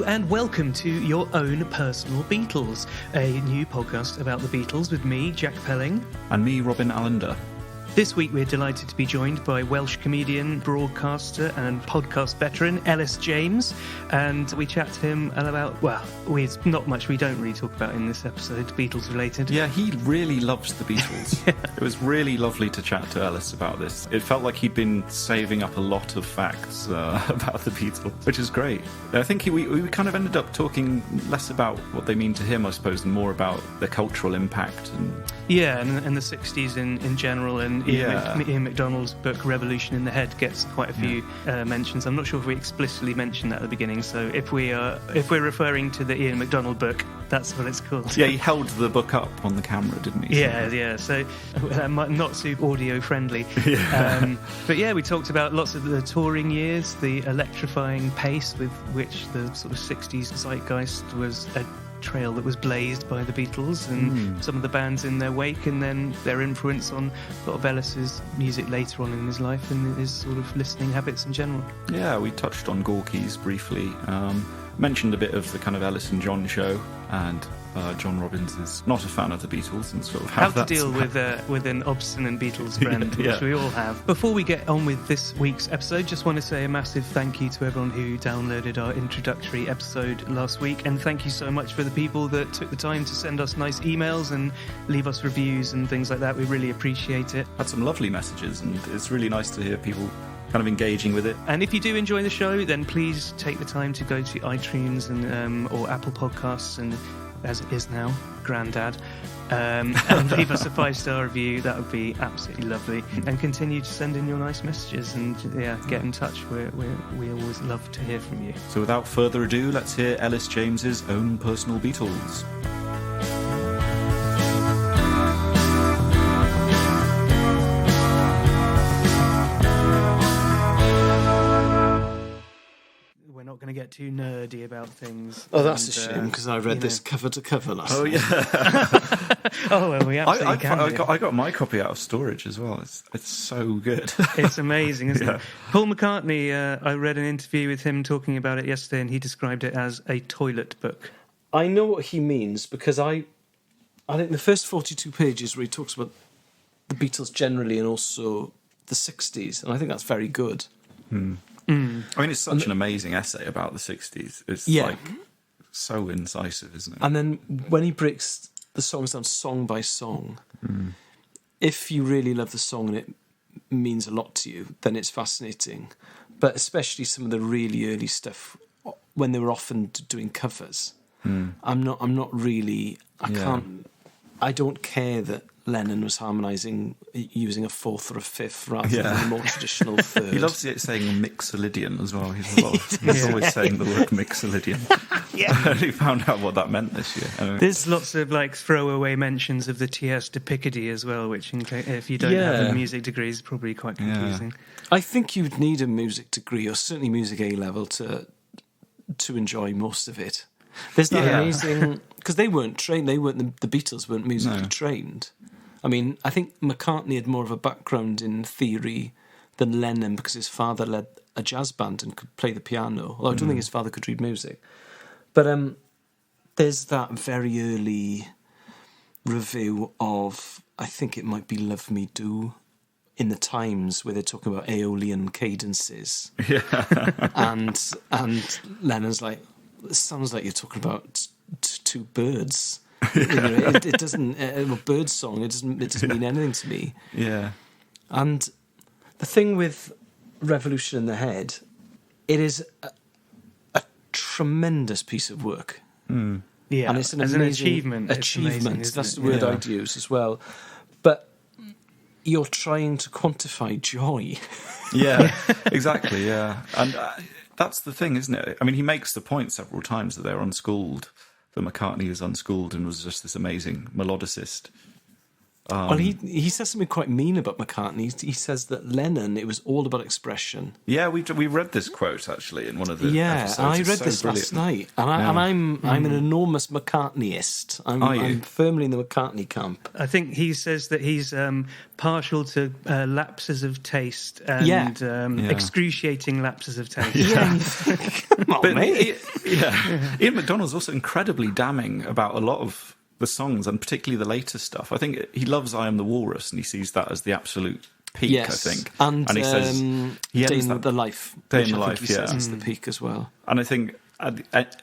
and welcome to Your Own Personal Beatles, a new podcast about the Beatles with me, Jack Pelling. And me, Robin Allender. This week we're delighted to be joined by Welsh comedian, broadcaster and podcast veteran Elis James, and we chat to him about, it's not much we don't really talk about in this episode, Beatles related. Yeah, he really loves the Beatles. Yeah. It was really lovely to chat to Elis about this. It felt like he'd been saving up a lot of facts about the Beatles, which is great. I think we kind of ended up talking less about what they mean to him, I suppose, and more about the cultural impact. Yeah, and the 60s in general, and Ian MacDonald's book Revolution in the Head gets quite a few mentions. I'm not sure if we explicitly mentioned that at the beginning, so if we're referring to the Ian MacDonald book, that's what it's called. Yeah, he held the book up on the camera, didn't he? Yeah, so not too audio friendly. Yeah. But yeah, we talked about lots of the touring years, the electrifying pace with which the sort of 60s zeitgeist was a trail that was blazed by the Beatles and some of the bands in their wake, and then their influence on a lot of Ellis's music later on in his life and his sort of listening habits in general. Yeah, we touched on Gorky's briefly, mentioned a bit of the kind of Ellis and John show, and John Robbins is not a fan of the Beatles and sort of how to deal with an obstinate Beatles friend, which we all have. Before we get on with this week's episode, just want to say a massive thank you to everyone who downloaded our introductory episode last week, and thank you so much for the people that took the time to send us nice emails and leave us reviews and things like that. We really appreciate it. Had some lovely messages, and it's really nice to hear people kind of engaging with it. And if you do enjoy the show, then please take the time to go to iTunes and or Apple Podcasts, and as it is now, Grandad, and leave us a 5-star review. That would be absolutely lovely. And continue to send in your nice messages and get in touch. We always love to hear from you. So without further ado, let's hear Elis James's own personal Beatles. Not going to get too nerdy about things. Oh, that's a shame, because I read this cover to cover last night. Oh, yeah. Oh, well, we absolutely can. I got my copy out of storage as well. It's so good. It's amazing, isn't it? Paul McCartney, I read an interview with him talking about it yesterday, and he described it as a toilet book. I know what he means, because I think the first 42 pages where he talks about the Beatles generally and also the 60s, and I think that's very good. I mean, it's such an amazing essay about the 60s. It's like so incisive, isn't it? And then when he breaks the songs down song by song, if you really love the song and it means a lot to you, then it's fascinating. But especially some of the really early stuff, when they were often doing covers, I'm not really. I don't care that Lennon was harmonising using a fourth or a fifth rather than a more traditional third. He loves saying mixolydian as well. He's always saying the word mixolydian. I only found out what that meant this year. Anyway. There's lots of throwaway mentions of the T.S. de Picardy as well, which if you don't have a music degree is probably quite confusing. I think you'd need a music degree, or certainly music A level, to enjoy most of it. There's that amazing, because they weren't trained. The Beatles weren't musically trained. I mean, I think McCartney had more of a background in theory than Lennon, because his father led a jazz band and could play the piano. Although I don't think his father could read music. But there's that very early review of, I think it might be Love Me Do, in the Times, where they're talking about Aeolian cadences. And Lennon's like, it sounds like you're talking about two birds. It doesn't. A bird song. It doesn't mean anything to me. Yeah. And the thing with Revolution in the Head, it is a tremendous piece of work. Yeah, and it's an achievement. Achievement. Amazing, that's the word I'd use as well. But you're trying to quantify joy. Yeah, exactly. Yeah, and that's the thing, isn't it? I mean, he makes the point several times that they're unschooled. That McCartney is unschooled and was just this amazing melodicist. Well, he says something quite mean about McCartney. He says that Lennon, it was all about expression. Yeah, we read this quote actually in one of the episodes. I read this last night, and I'm an enormous McCartneyist. I'm firmly in the McCartney camp. I think he says that he's partial to lapses of taste and excruciating lapses of taste. Yeah. Come on, mate. Ian McDonald's also incredibly damning about a lot of the songs, and particularly the later stuff. I think he loves "I Am the Walrus," and he sees that as the absolute peak. Yes. I think, and he says Day in the Life, Day which in the I Life, think he says is the peak as well. And I think "I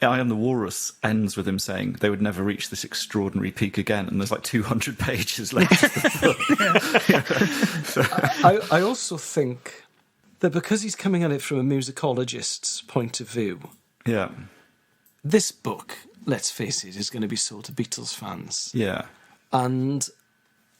Am the Walrus" ends with him saying they would never reach this extraordinary peak again, and there's like 200 pages left. I also think that because he's coming at it from a musicologist's point of view, this book, let's face it, is going to be sold to Beatles fans. Yeah. And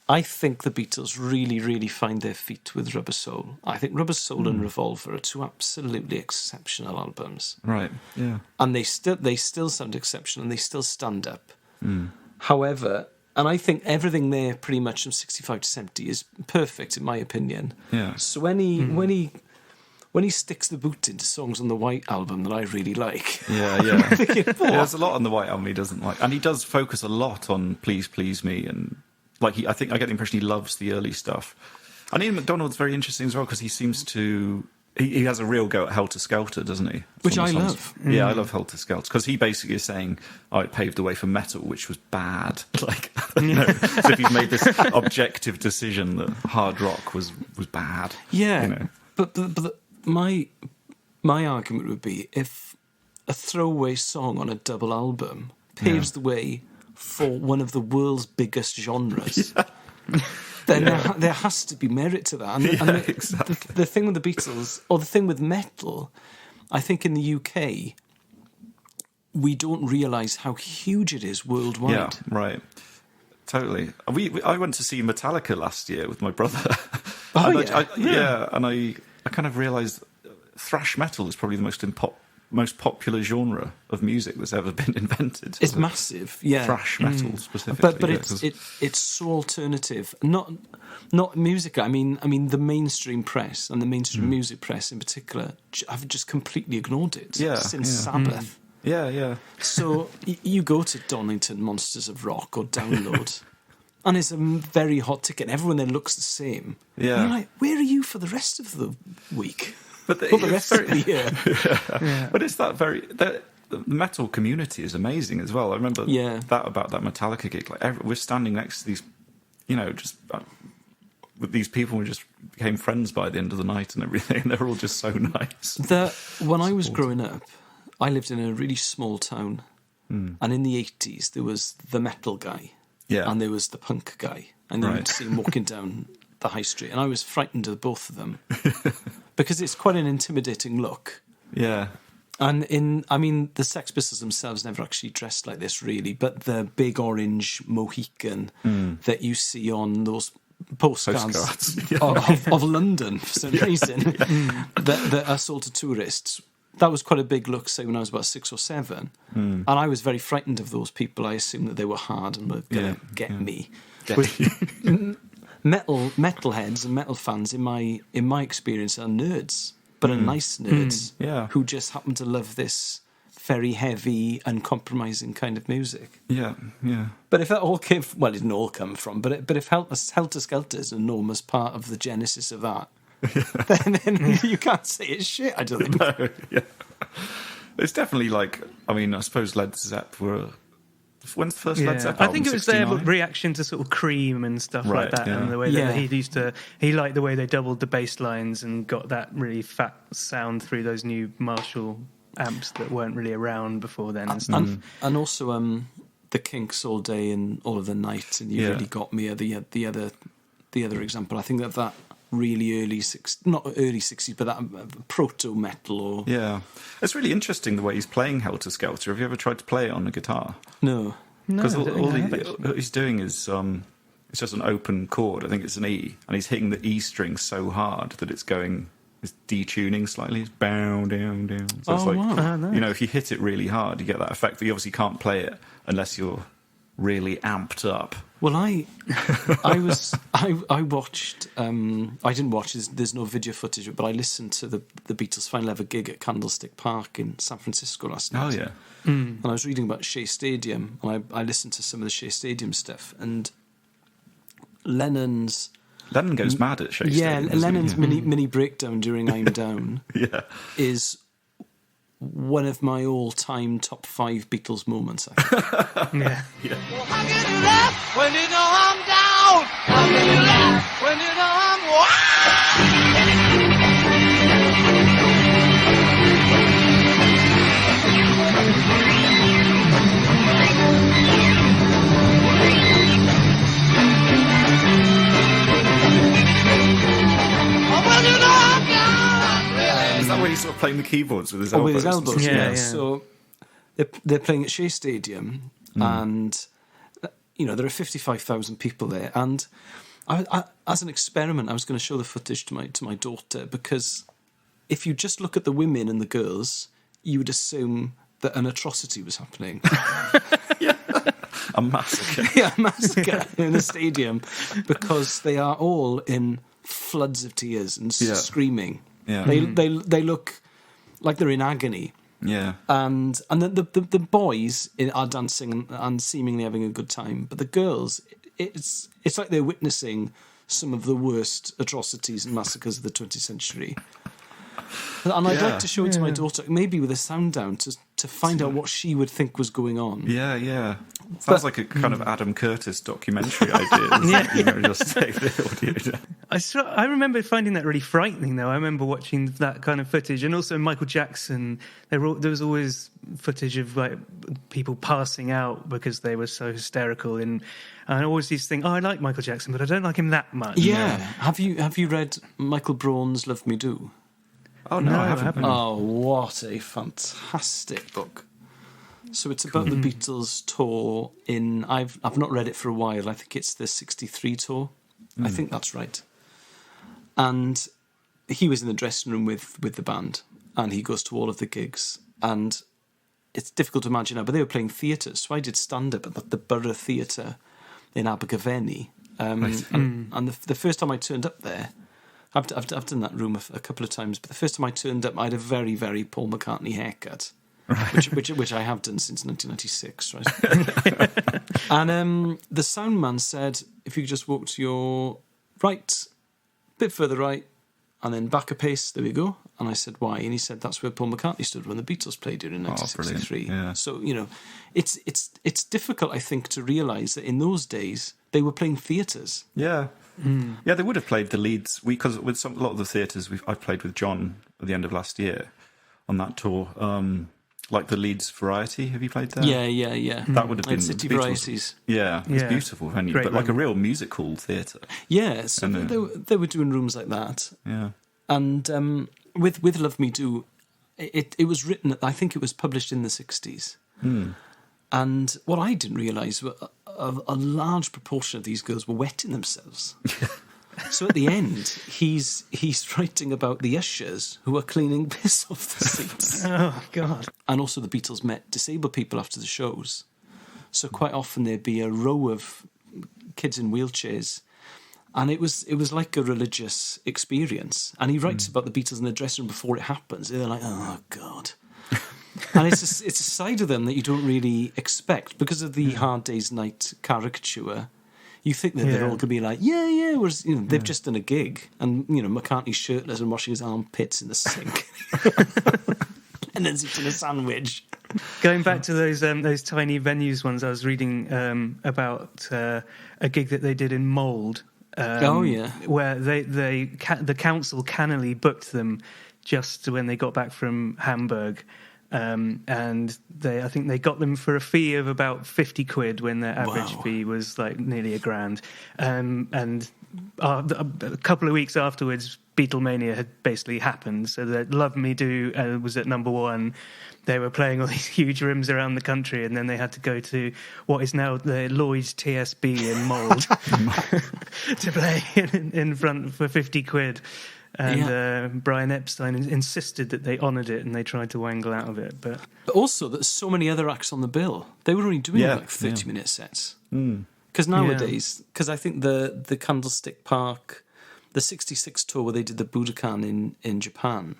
I think the Beatles really, really find their feet with Rubber Soul. I think Rubber Soul and Revolver are two absolutely exceptional albums. Right, yeah. And they still sound exceptional and they still stand up. However, and I think everything there pretty much from 65 to 70 is perfect in my opinion. Yeah. So when he sticks the boot into songs on the White Album that I really like. Yeah. There's a lot on the White Album he doesn't like. And he does focus a lot on Please Please Me, and I think I get the impression he loves the early stuff. And Ian McDonald's very interesting as well, because he seems to... He has a real go at Helter Skelter, doesn't he? Which I love. Yeah, I love Helter Skelter, because he basically is saying, it paved the way for metal, which was bad. So if he's made this objective decision that hard rock was bad. Yeah, but my argument would be if a throwaway song on a double album paves the way for one of the world's biggest genres, then there has to be merit to that. And exactly. The thing with the Beatles, or the thing with metal, I think in the UK, we don't realise how huge it is worldwide. Yeah, right. Totally. I went to see Metallica last year with my brother. And I kind of realised thrash metal is probably the most popular genre of music that's ever been invented. It's massive, yeah. Thrash metal specifically. But it's so alternative. Not music. I mean the mainstream press and the mainstream music press in particular have just completely ignored it since Sabbath. Yeah. So you go to Donington Monsters of Rock or Download, and it's a very hot ticket. Everyone there looks the same. Yeah. And you're like, where are you for the rest of the week? But the rest of the year. Yeah. But it's that the metal community is amazing as well. I remember that about that Metallica gig. We're standing next to these, just with these people. We just became friends by the end of the night and everything. And they're all just so nice. When I was growing up, I lived in a really small town, and in the 80s there was the metal guy, and there was the punk guy, and you would see him walking down the high street, and I was frightened of both of them because it's quite an intimidating look. Yeah. And the Sex Pistols themselves never actually dressed like this, really, but the big orange Mohican that you see on those postcards of London for some reason that are sold to tourists. That was quite a big look, say, when I was about 6 or 7. And I was very frightened of those people. I assumed that they were hard and were going to get me. Metalheads and metal fans, in my experience, are nerds, but are nice nerds who just happen to love this very heavy, uncompromising kind of music. Yeah. But if that all came... Well, it didn't all come from, but if Helter Skelter is an enormous part of the genesis of that, then you can't say it's shit, I don't think. No, yeah. It's definitely I suppose Led Zepp were... When's the first Led Zepp album? I think it was 69? their reaction to sort of Cream and stuff like that, and the way that he liked the way they doubled the bass lines and got that really fat sound through those new Marshall amps that weren't really around before then and stuff. And also the Kinks All Day and All of the Night, and You Really Got Me are the other example. I think that really early 60s, not early 60s, but that proto metal or... Yeah. It's really interesting the way he's playing Helter Skelter. Have you ever tried to play it on the guitar? No. Because all he's doing is it's just an open chord. I think it's an E, and he's hitting the E string so hard that it's detuning slightly. It's bow, down, down. So it's nice. if you hit it really hard, you get that effect. But you obviously can't play it unless you're really amped up. Well, I watched. I didn't watch. There's no video footage, but I listened to the Beatles' final ever gig at Candlestick Park in San Francisco last night. Oh yeah. And I was reading about Shea Stadium, and I listened to some of the Shea Stadium stuff. And Lennon goes mad at Shea Stadium. Yeah, Lennon's mini breakdown during "I'm Down" is one of my all-time top 5 Beatles moments, I think. Yeah. Well, how can you laugh when you know I'm down? How can you laugh when you know I'm wild? Oh, well, you know I'm down. Is that when he's sort of playing the keyboards with his elbows? With his elbows, Yeah. So they're playing at Shea Stadium, and there are 55,000 people there. And I, as an experiment, I was going to show the footage to my daughter, because if you just look at the women and the girls, you would assume that an atrocity was happening. A massacre. Yeah, a massacre in the stadium, because they are all in floods of tears and screaming. Yeah. They look like they're in agony. Yeah. And the boys are dancing and seemingly having a good time, but the girls, it's like they're witnessing some of the worst atrocities and massacres of the 20th century. And I'd like to show it to my daughter, maybe with a sound down, to find out what she would think was going on. Yeah. Sounds like a kind of Adam Curtis documentary idea. Just take the audio. I remember finding that really frightening, though. I remember watching that kind of footage, and also Michael Jackson. There was always footage of like people passing out because they were so hysterical, and I always used to think, I like Michael Jackson, but I don't like him that much. Yeah. Have you read Michael Braun's "Love Me Do"? Oh no, I haven't. Oh, what a fantastic book! So it's about the Beatles tour in. I've not read it for a while. I think it's the '63 tour. I think that's right. And he was in the dressing room with the band, and he goes to all of the gigs. And it's difficult to imagine now, but they were playing theatres. So I did stand up at the Borough Theatre in Abergavenny, and the first time I turned up there. I've done that room a couple of times, but the first time I turned up, I had a very, very Paul McCartney haircut, which I have done since 1996, right? And the sound man said, if you could just walk to your right, a bit further right, and then back a pace, there we go. And I said, why? And he said, that's where Paul McCartney stood when the Beatles played here in 1963. Yeah. So, it's difficult, I think, to realise that in those days, they were playing theatres. Yeah. Yeah, they would have played the Leeds, because with a lot of the theatres I played with John at the end of last year on that tour, like the Leeds Variety. Have you played there? Yeah. That would have been City Beatles. Varieties. Yeah, it's a beautiful venue, Great but like room. a real musical theatre. Yeah, so they were doing rooms like that. Yeah. And with Love Me Do, it was written, I think it was published in the 60s. And what I didn't realise was a large proportion of these girls were wetting themselves. So at the end, he's writing about the ushers who are cleaning piss off the seats. Oh, God. And also the Beatles met disabled people after the shows. So quite often there'd be a row of kids in wheelchairs. And it was like a religious experience. And he writes about the Beatles in the dressing room before it happens. And they're like, oh, God. And it's a side of them that you don't really expect because of the Hard Day's Night caricature. You think that they're all going to be like, yeah, whereas they've just done a gig, and McCartney's shirtless and washing his armpits in the sink, and then eating a sandwich. Going back to those tiny venues ones, I was reading about a gig that they did in Mould. Where the council cannily booked them just when they got back from Hamburg. And I think they got them for a fee of about 50 quid when their average fee was like nearly £1,000. And a couple of weeks afterwards, Beatlemania had basically happened. So that Love Me Do was at number 1. They were playing all these huge rooms around the country, and then they had to go to what is now the Lloyd's TSB in Mould to play in front for 50 quid. And Brian Epstein insisted that they honoured it, and they tried to wangle out of it. But also, there's so many other acts on the bill. They were only doing 30-minute sets. Because nowadays, because I think the Candlestick Park, the 66 tour where they did the Budokan in Japan,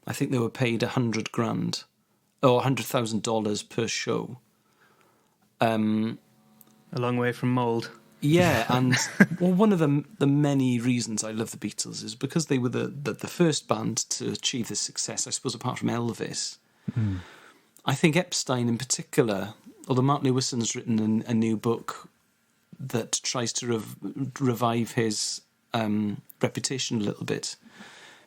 I think they were paid $100,000 or $100,000 per show. A long way from mould. Yeah, and one of the many reasons I love the Beatles is because they were the first band to achieve this success, I suppose, apart from Elvis. I think Epstein in particular, although Mark Lewison's written a new book that tries to revive his reputation a little bit,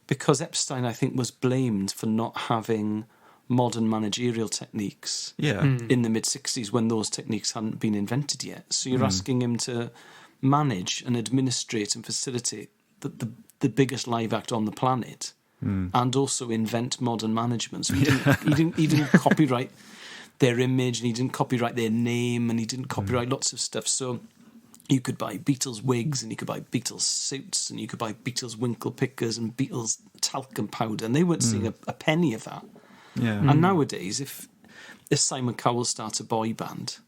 because Epstein, I think, was blamed for not having modern managerial techniques in the mid-60s when those techniques hadn't been invented yet. So you're asking him to manage and administrate and facilitate the biggest live act on the planet and also invent modern management. So he didn't copyright their image, and he didn't copyright their name, and he didn't copyright lots of stuff. So you could buy Beatles wigs, and you could buy Beatles suits, and you could buy Beatles winkle pickers and Beatles talcum powder, and they weren't seeing a penny of that. Yeah. And nowadays, if Simon Cowell starts a boy band,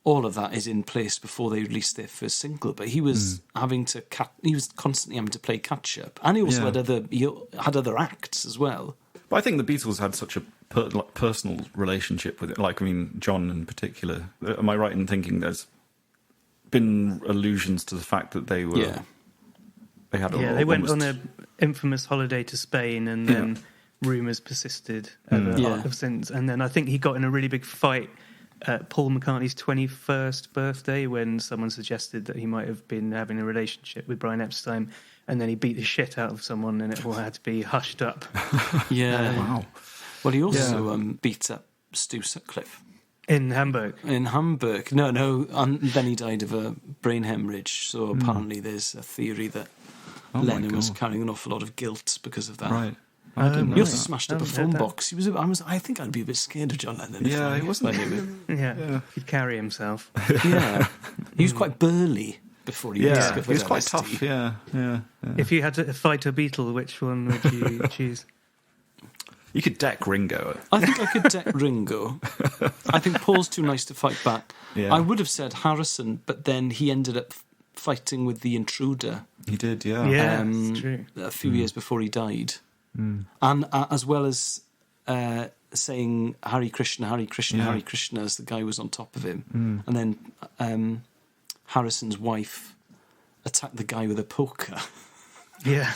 all of that is in place before they release their first single. But he was he was constantly having to play catch up, and he also had other acts as well. But I think the Beatles had such a personal relationship with it. Like, I mean, John in particular. Am I right in thinking there's been allusions to the fact that they were? Yeah. They went on an infamous holiday to Spain, and then rumours persisted ever since. And then I think he got in a really big fight at Paul McCartney's 21st birthday when someone suggested that he might have been having a relationship with Brian Epstein, and then he beat the shit out of someone, and it all had to be hushed up. Wow. Well, he also beat up Stu Sutcliffe. In Hamburg? In Hamburg. No, and then he died of a brain hemorrhage, so apparently there's a theory that Lennon was carrying an awful lot of guilt because of that. Right. He also smashed up a phone box. I think I'd be a bit scared of John Lennon. Yeah, he wasn't. He'd carry himself. Yeah, he was quite burly before he discovered he was quite tough. Yeah. If you had to fight a Beatle, which one would you choose? You could deck Ringo. I think I could deck Ringo. I think Paul's too nice to fight back. Yeah. I would have said Harrison, but then he ended up fighting with the Intruder. He did, yeah. Yeah, that's true. A few years before he died. And as well as saying Hare Krishna, Hare Krishna, Hare Krishna as the guy was on top of him. And then Harrison's wife attacked the guy with a poker. Yeah.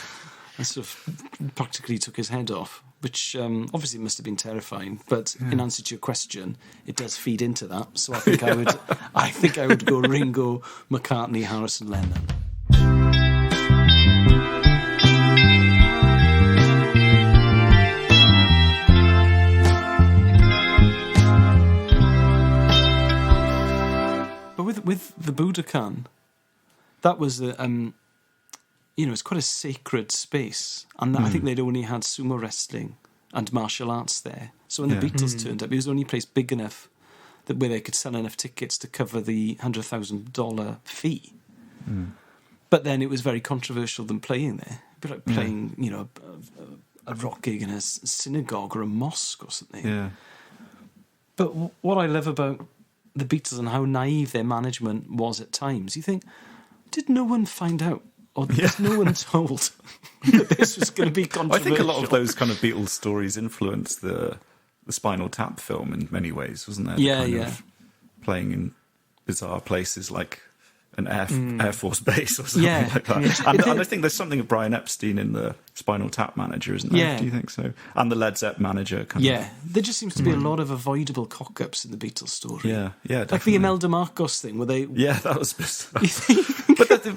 And sort of practically took his head off, which obviously must have been terrifying. But in answer to your question, it does feed into that. So I think I would go Ringo, McCartney, Harrison, Lennon. But with the Budokan, that was it's quite a sacred space, and I think they'd only had sumo wrestling and martial arts there. So when the Beatles turned up, it was the only place big enough where they could sell enough tickets to cover the $100,000 fee. But then it was very controversial them playing there. It'd be like playing, a rock gig in a synagogue or a mosque or something. Yeah. But what I love about the Beatles and how naive their management was at times, you think, did no one find out? Or was no one told that this was going to be controversial? I think a lot of those kind of Beatles stories influenced the Spinal Tap film in many ways, wasn't there? Yeah. Of playing in bizarre places like an Air Force base or something like that. Yeah. And I think there's something of Brian Epstein in the Spinal Tap manager, isn't there? Yeah. Do you think so? And the Led Zepp manager. There just seems to be a lot of avoidable cock-ups in the Beatles story. Yeah, definitely. Like the Imelda Marcos thing, where they... Yeah, that was bizarre.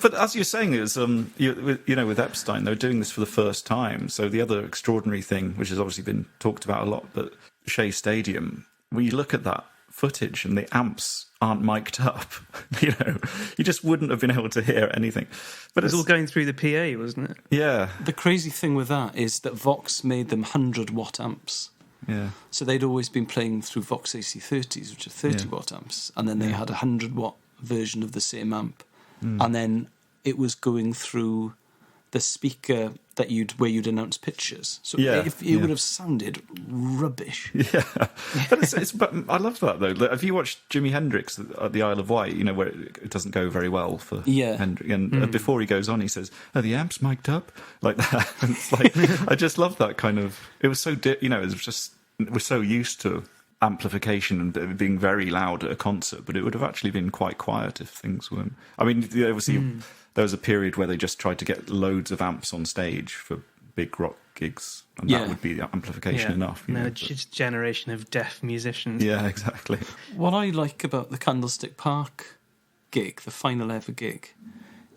but as you're saying, it was, with Epstein, they were doing this for the first time. So the other extraordinary thing, which has obviously been talked about a lot, but Shea Stadium, when you look at that footage and the amps aren't mic'd up, you just wouldn't have been able to hear anything. But it was all going through the PA, wasn't it? Yeah. The crazy thing with that is that Vox made them 100-watt amps. Yeah. So they'd always been playing through Vox AC30s, which are 30-watt amps, and then they had a 100-watt version of the same amp, and then it was going through the speaker where you'd announce pictures. So it would have sounded rubbish. Yeah, but I love that though. Have you watched Jimi Hendrix at the Isle of Wight? You know, where it doesn't go very well for Hendrix, and before he goes on, he says, "Are the amps mic'd up?" like that. And it's like I just love that kind of. It was so we're so used to amplification and being very loud at a concert, but it would have actually been quite quiet if things weren't. I mean, obviously, there was a period where they just tried to get loads of amps on stage for big rock gigs, and that would be the amplification enough. Just generation of deaf musicians. Yeah, exactly. What I like about the Candlestick Park gig, the final ever gig,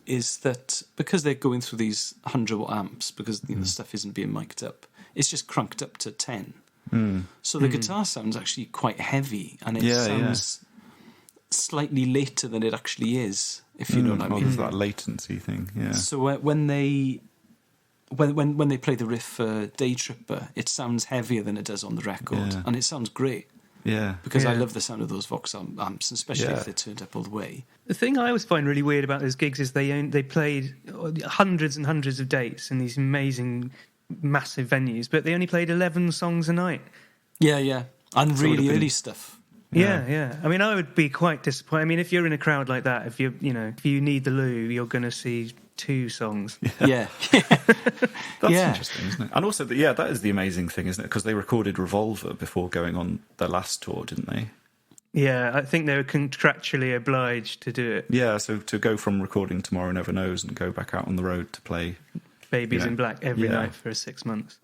is that because they're going through these 100-watt amps, because the stuff isn't being mic'd up, it's just cranked up to 10. So the guitar sounds actually quite heavy, and it sounds slightly later than it actually is, if you know what I mean. There's that latency thing, yeah. So when they play the riff for Day Tripper, it sounds heavier than it does on the record, and it sounds great. Yeah, because I love the sound of those Vox amps, especially if they're turned up all the way. The thing I always find really weird about those gigs is they played hundreds and hundreds of dates in these amazing, massive venues, but they only played 11 songs a night. Yeah, and really early stuff. Yeah. I mean, I would be quite disappointed. I mean, if you're in a crowd like that, if you need the loo, you're going to see 2 songs. Yeah. That's interesting, isn't it? And also, that is the amazing thing, isn't it? Because they recorded Revolver before going on their last tour, didn't they? Yeah, I think they were contractually obliged to do it. Yeah, so to go from recording Tomorrow Never Knows and go back out on the road to play Babies in Black every night for 6 months.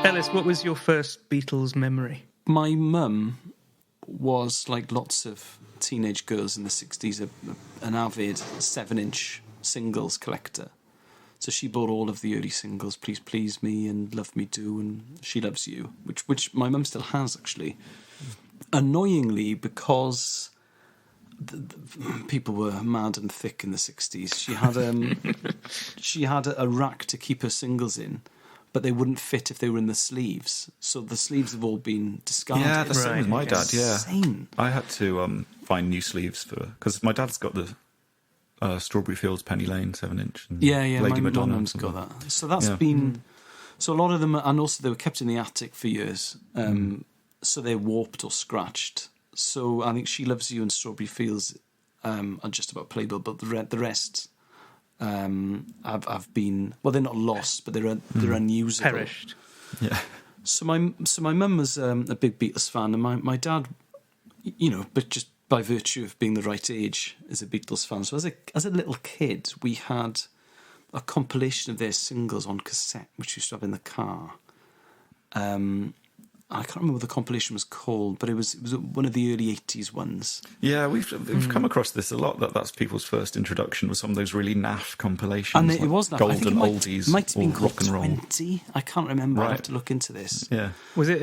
Elis, what was your first Beatles memory? My mum was, like lots of teenage girls in the 60s, an avid 7-inch singles collector. So she bought all of the early singles, Please Please Me and Love Me Do and She Loves You, which my mum still has, actually. Annoyingly, because people were mad and thick in the 60s, she had a rack to keep her singles in, but they wouldn't fit if they were in the sleeves. So the sleeves have all been discarded. Yeah, the same with my dad, Insane. I had to find new sleeves because my dad's got the Strawberry Fields Penny Lane 7-inch. Lady Madonna's got that. So that's been... So a lot of them... And also they were kept in the attic for years. So they're warped or scratched. So I think She Loves You and Strawberry Fields are just about playable, but the rest... have been, well, they're not lost, but they're unusable, perished. Yeah. So my mum was a big Beatles fan, and my dad, but just by virtue of being the right age, is a Beatles fan. So as a little kid, we had a compilation of their singles on cassette, which we used to have in the car. I can't remember what the compilation was called, but it was one of the early 80s ones. Yeah, we've come across this a lot, that's people's first introduction was some of those really naff compilations. And it was naff. Golden Oldies. Might have been called Rock and Roll. 20. I can't remember. I'll have to look into this. Yeah. Was it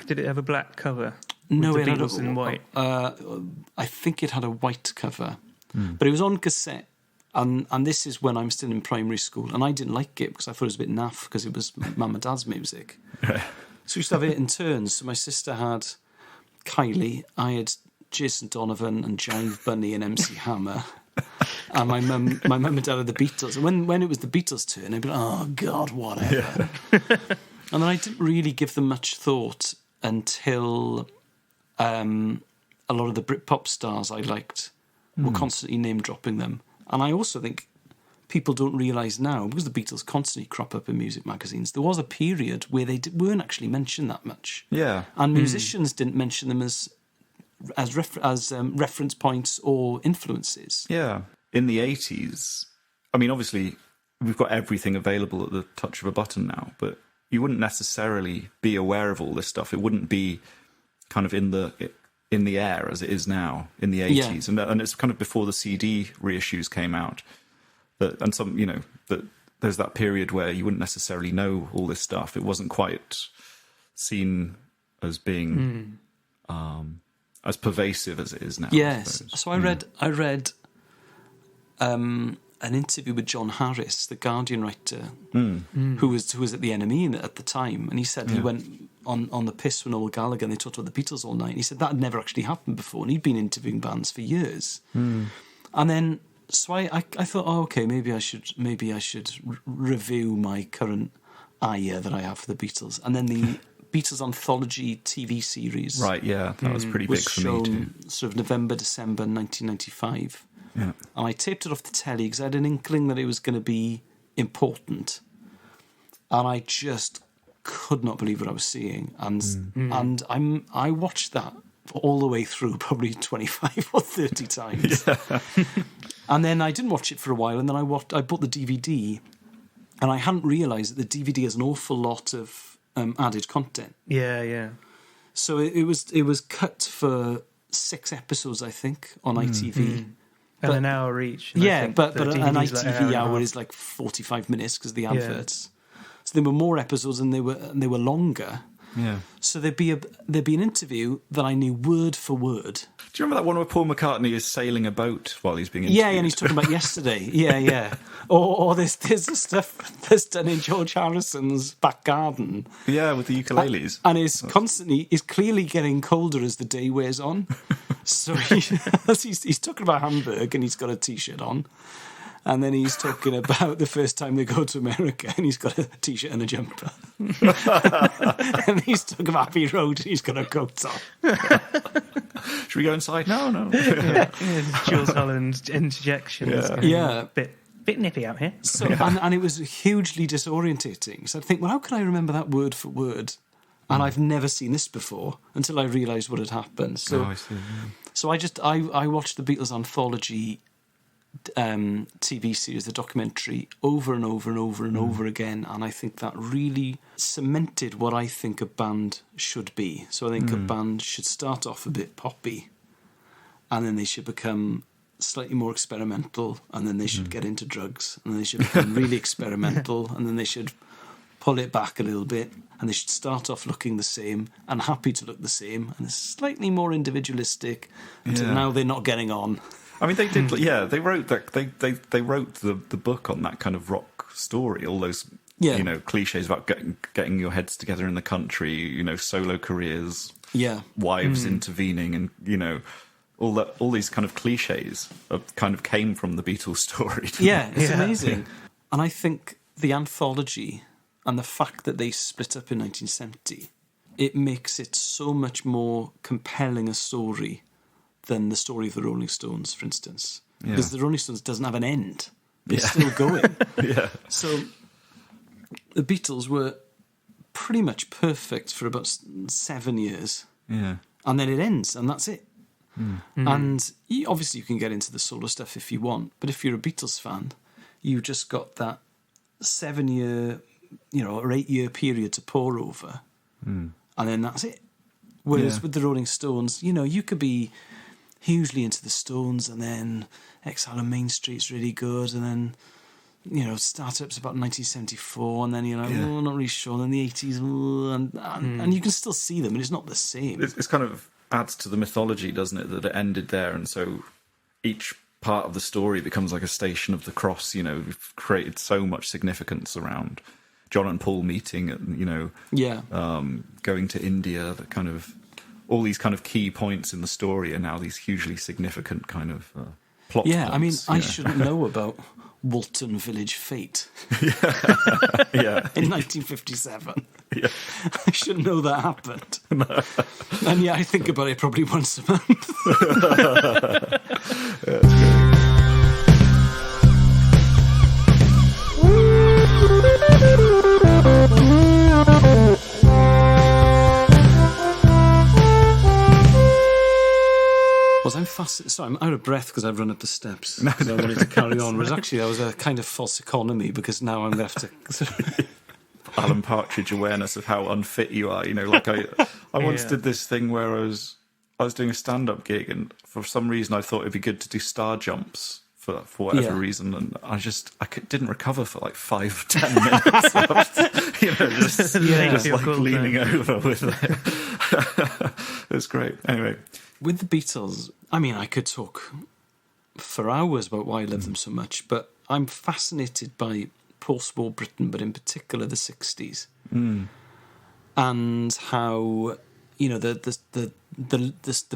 did it have a black cover? No, it had Beatles in white. I think it had a white cover. But it was on cassette. And this is when I'm still in primary school. And I didn't like it because I thought it was a bit naff because it was Mum and Dad's music. So we used to have it in turns. So my sister had Kylie, I had Jason Donovan and Jive Bunny and MC Hammer. And my mum and dad had the Beatles. And when it was the Beatles' turn, I'd be like, oh, God, whatever. Yeah. And then I didn't really give them much thought until a lot of the Britpop stars I liked were constantly name-dropping them. And I also think people don't realise now, because the Beatles constantly crop up in music magazines, there was a period where they weren't actually mentioned that much. Yeah. And musicians didn't mention them as reference points or influences. Yeah. In the 80s, I mean, obviously, we've got everything available at the touch of a button now, but you wouldn't necessarily be aware of all this stuff. It wouldn't be kind of in the air as it is now in the 80s. Yeah. And it's kind of before the CD reissues came out. And some, that there's that period where you wouldn't necessarily know all this stuff. It wasn't quite seen as being as pervasive as it is now. Yes. So I read an interview with John Harris, the Guardian writer, who was at the NME at the time, and he said he went on the piss with Noel Gallagher and they talked about the Beatles all night. And he said that had never actually happened before, and he'd been interviewing bands for years. And then, so I thought, oh, okay, maybe I should review my current ire that I have for the Beatles. And then the Beatles anthology TV series, Right, yeah, that was pretty big was for me too. shown sort of November, December 1995. Yeah. And I taped it off the telly because I had an inkling that it was going to be important. And I just could not believe what I was seeing. And I watched that all the way through, probably 25 or 30 times. Yeah. And then I didn't watch it for a while, and then I bought the DVD, and I hadn't realised that the DVD has an awful lot of added content. Yeah. So it was cut for 6 episodes, I think, on ITV. And an hour each. Yeah, but the an DVD's like ITV an hour and a is like 45 minutes because of the adverts. So there were more episodes and they were longer. Yeah. So there'd be an interview that I knew word for word. Do you remember that one where Paul McCartney is sailing a boat while he's being interviewed? Yeah, and he's talking about yesterday. Yeah. Or there's the stuff that's done in George Harrison's back garden. Yeah, with the ukuleles. And is clearly getting colder as the day wears on. So he's talking about Hamburg and he's got a T-shirt on. And then he's talking about the first time they go to America and he's got a T-shirt and a jumper. And he's talking about Abbey Road and he's got a coat on. Should we go inside? No. Jules Holland interjections. Yeah. Bit nippy out here. So, and it was hugely disorientating. So I'd think, well, how can I remember that word for word? And I've never seen this before until I realised what had happened. So, I see. Yeah. So I watched the Beatles anthology TV series, the documentary, over and over and over and over again, and I think that really cemented what I think a band should be. So I think a band should start off a bit poppy, and then they should become slightly more experimental, and then they should get into drugs, and then they should become really experimental, and then they should pull it back a little bit, and they should start off looking the same and happy to look the same, and slightly more individualistic until now they're not getting on. I mean, they did. Yeah, they wrote that. They wrote the book on that kind of rock story. All those cliches about getting your heads together in the country. Solo careers. Yeah, wives intervening, and all these kind of cliches kind of came from the Beatles story. Yeah, it's amazing. And I think the anthology and the fact that they split up in 1970, it makes it so much more compelling a story than the story of the Rolling Stones, for instance. Because the Rolling Stones doesn't have an end. They're still going. So the Beatles were pretty much perfect for about 7 years. Yeah. And then it ends, and that's it. And obviously you can get into the solo stuff if you want, but if you're a Beatles fan, you just got that 7 year, or 8 year period to pore over, and then that's it. Whereas with the Rolling Stones, you could be hugely into the Stones, and then Exile on Main Street's really good, and then Startup's about 1974, and then you're like, not really sure. And then the 80s, and you can still see them, and it's not the same. It's kind of adds to the mythology, doesn't it, that it ended there, and so each part of the story becomes like a Station of the Cross. We've created so much significance around John and Paul meeting, going to India, that kind of all these kind of key points in the story are now these hugely significant kind of plot points. I mean, I shouldn't know about Walton Village Fate in 1957. Yeah. I shouldn't know that happened. And I think about it probably once a month. That's great. I'm fascinated. Sorry, I'm out of breath because I've run up the steps. So I wanted to carry on. Whereas actually, that was a kind of false economy because now I'm left to. Alan Partridge awareness of how unfit you are. I once did this thing where I was doing a stand-up gig, and for some reason I thought it'd be good to do star jumps for whatever reason, and I didn't recover for like 5-10 minutes. Just like leaning over with it. It's great. Anyway. With the Beatles, I mean, I could talk for hours about why I love them so much, but I'm fascinated by post-war Britain, but in particular the 60s, and how the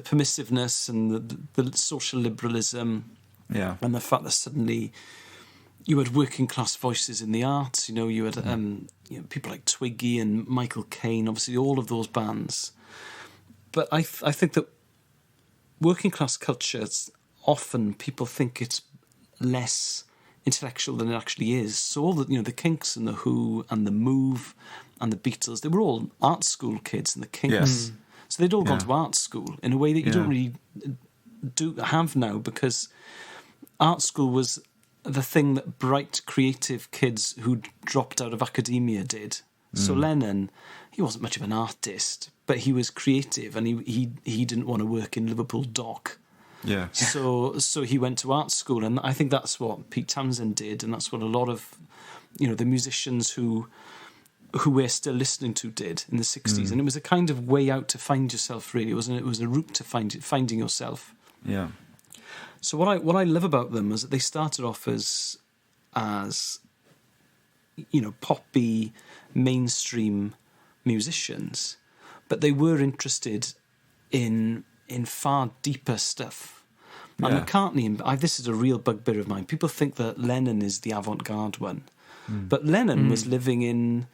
permissiveness and the social liberalism, Yeah. And the fact that suddenly you had working class voices in the arts, you had people like Twiggy and Michael Caine, obviously all of those bands. But I think that working class cultures, often people think it's less intellectual than it actually is. So all the Kinks and the Who and the Move and the Beatles, they were all art school kids, and the Kinks. Yes. So they'd all gone to art school in a way that you don't really have now, because art school was the thing that bright, creative kids who dropped out of academia did. So Lennon, he wasn't much of an artist, but he was creative, and he didn't want to work in Liverpool Dock. Yeah. So he went to art school, and I think that's what Pete Townsend did, and that's what a lot of the musicians who we're still listening to did in the 60s. And it was a kind of way out to find yourself, really. It was a route to finding yourself. Yeah. So what I love about them is that they started off as poppy, mainstream musicians, but they were interested in far deeper stuff. And McCartney, this is a real bugbear of mine. People think that Lennon is the avant-garde one, but Lennon was living in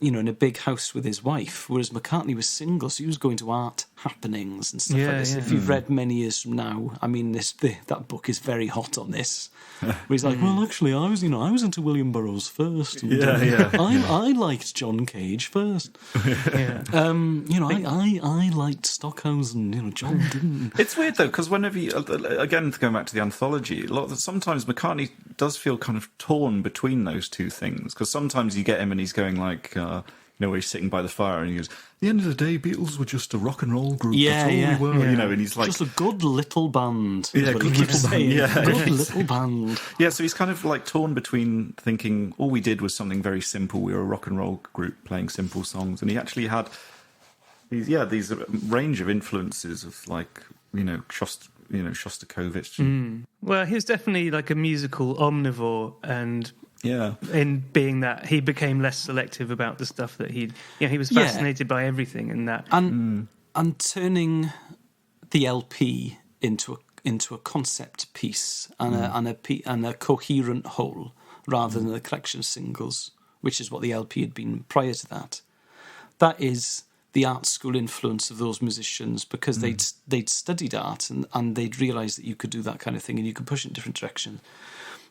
a big house with his wife, whereas McCartney was single, so he was going to art happenings and stuff like this. If you've read Many Years From Now, I mean, that book is very hot on this. Where he's like, well, actually, I was into William Burroughs first. And, I liked John Cage first. I liked Stockhausen. John didn't. It's weird though, because whenever again going back to the anthology, sometimes McCartney does feel kind of torn between those two things, because sometimes you get him and he's going like, where he's sitting by the fire and he goes, at the end of the day, Beatles were just a rock and roll group. That's all we were, and he's like, just a good little band. Yeah, good little band. Yeah. Good little band. Yeah, so he's kind of like torn between thinking all we did was something very simple. We were a rock and roll group playing simple songs, and he actually had these range of influences of like Shostakovich. Well, he was definitely like a musical omnivore, and in being that, he became less selective about the stuff that he was fascinated by everything in that, and turning the LP into a concept piece and a coherent whole, rather than a collection of singles, which is what the LP had been prior to that. That is the art school influence of those musicians, because they'd studied art and they'd realised that you could do that kind of thing and you could push it in different directions.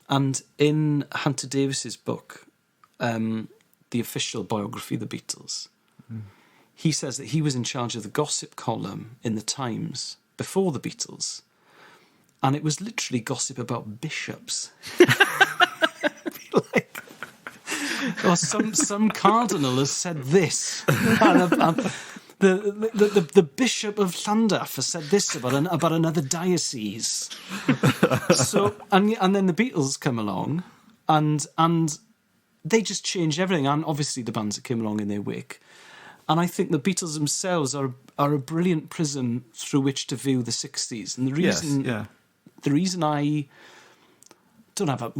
And in Hunter Davis's book, the official biography of the Beatles, he says that he was in charge of the gossip column in the Times before the Beatles, and it was literally gossip about bishops. Like, some cardinal has said this, and the Bishop of Llandaff has said this about another diocese. So and then the Beatles come along, and they just changed everything, and obviously the bands that came along in their wake. And I think the Beatles themselves are a brilliant prism through which to view the 60s. And the reason I don't have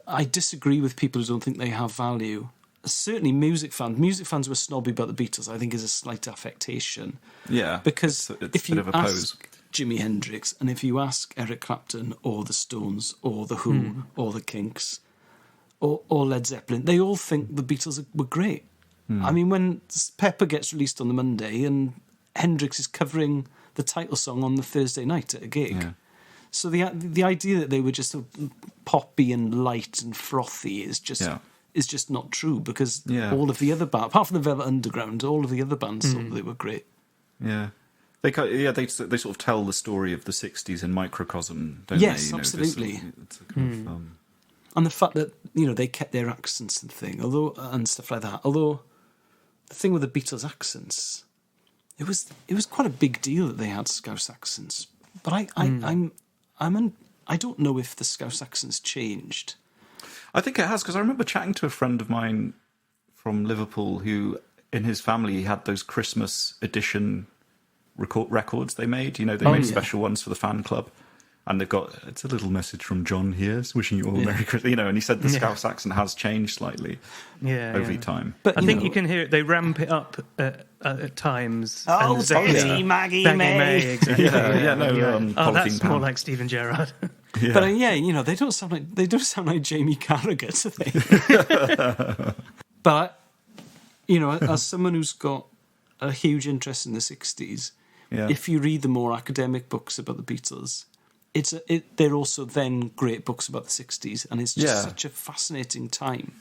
I disagree with people who don't think they have value. Certainly music fans were snobby about the Beatles, I think, is a slight affectation. Yeah. Because it's if a bit you of a pose. ask Jimi Hendrix, and if you ask Eric Clapton or the Stones or the Who or the Kinks or Led Zeppelin, they all think the Beatles were great. I mean, when Pepper gets released on the Monday and Hendrix is covering the title song on the Thursday night at a gig. So the idea that they were just poppy and light and frothy is just not true, because all of the other bands, apart from the Velvet Underground, all of the other bands thought they were great. Yeah. They sort of tell the story of the 60s in microcosm, don't they? Yes, absolutely. It's a kind of, and the fact that they kept their accents and stuff like that. Although the thing with the Beatles' accents, it was quite a big deal that they had Scouse accents. But I don't know if the Scouse accents changed. I think it has, because I remember chatting to a friend of mine from Liverpool who, in his family, had those Christmas edition records they made. They made special ones for the fan club. And they've got, it's a little message from John here, wishing you all Merry Christmas. And he said the Scouse accent has changed slightly over time. But I think you can hear it. They ramp it up at times. Oh, Maggie May. Exactly. That's more like Stephen Gerrard. But they don't sound like Jamie Carragher, do they? But as someone who's got a huge interest in the 60s, if you read the more academic books about the Beatles, they're also then great books about the 60s, and it's just such a fascinating time.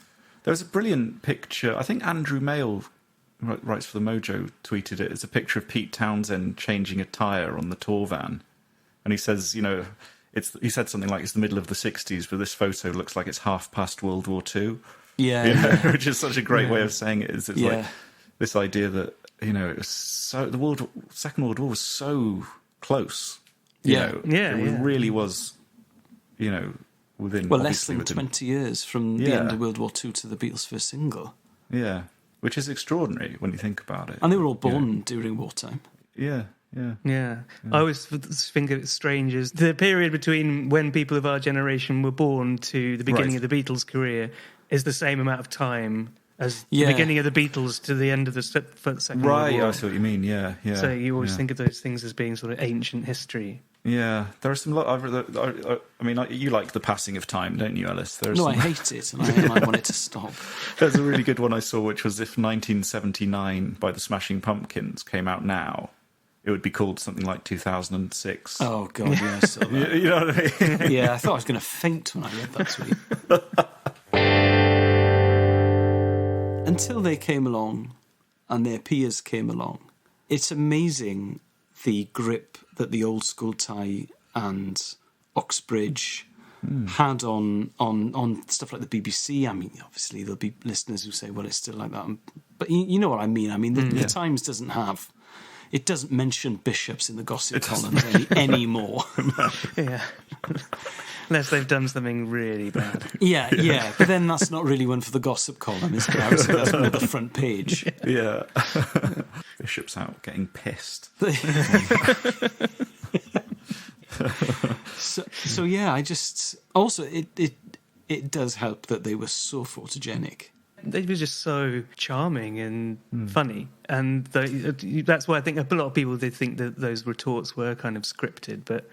There's a brilliant picture. I think Andrew Mail, writes for the Mojo, tweeted it. It's a picture of Pete Townsend changing a tyre on the tour van, and he says, he said something like, it's the middle of the 60s, but this photo looks like it's half past World War II. Yeah, which is such a great way of saying it. It's like this idea that it was so the Second World War was so close. It really was. Within less than 20 years from the end of World War II to the Beatles' first single. Yeah, which is extraordinary when you think about it. And they were all born during wartime. Yeah. I always think it's strange as the period between when people of our generation were born to the beginning of the Beatles' career is the same amount of time as the beginning of the Beatles to the end of the Second World War. I see what you mean, yeah. So you always think of those things as being sort of ancient history. Yeah, there are some... I mean, you like the passing of time, don't you, Elis? I hate it, and I want it to stop. There's a really good one I saw, which was if 1979 by the Smashing Pumpkins came out now, it would be called something like 2006. Oh, God, yeah, I saw that. You know what I mean? Yeah, I thought I was going to faint when I read that tweet. Until they came along and their peers came along, it's amazing the grip that the Old School Tie and Oxbridge had on stuff like the BBC. I mean, obviously there'll be listeners who say, well, it's still like that. But you know what I mean. I mean, the Times doesn't mention bishops in the gossip columns anymore. Yeah. Unless they've done something really bad. Yeah. But then that's not really one for the gossip column, is it? That's more the front page. Yeah. Bishop's out getting pissed. So I just... Also, it does help that they were so photogenic. They were just so charming and funny. And that's why I think a lot of people did think that those retorts were kind of scripted, but...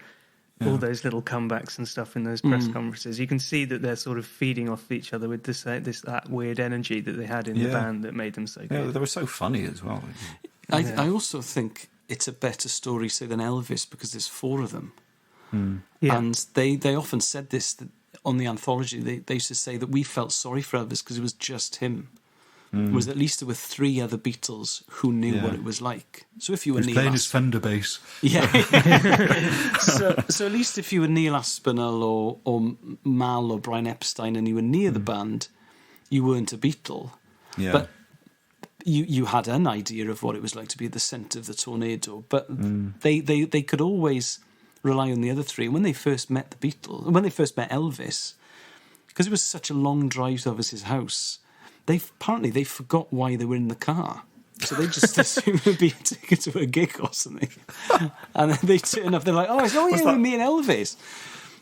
all those little comebacks and stuff in those press conferences, you can see that they're sort of feeding off each other with that weird energy that they had in the band that made them so good. Yeah, they were so funny as well. I also think it's a better story, say, than Elvis, because there's 4 of them. Yeah. And they often said this on the anthology. They used to say that we felt sorry for Elvis because it was just him. Was at least there were 3 other Beatles who knew what it was like. So if you were Neil playing his Fender bass, so at least if you were Neil Aspinall or Mal or Brian Epstein and you were near the band, you weren't a Beatle. Yeah. But you had an idea of what it was like to be at the centre of the tornado. But they could always rely on the other 3. When they first met the Beatles, when they first met Elvis, because it was such a long drive to Elvis's house. They forgot why they were in the car. So they just assumed it would be a ticket to a gig or something. And then they turn up, they're like, with me and Elvis.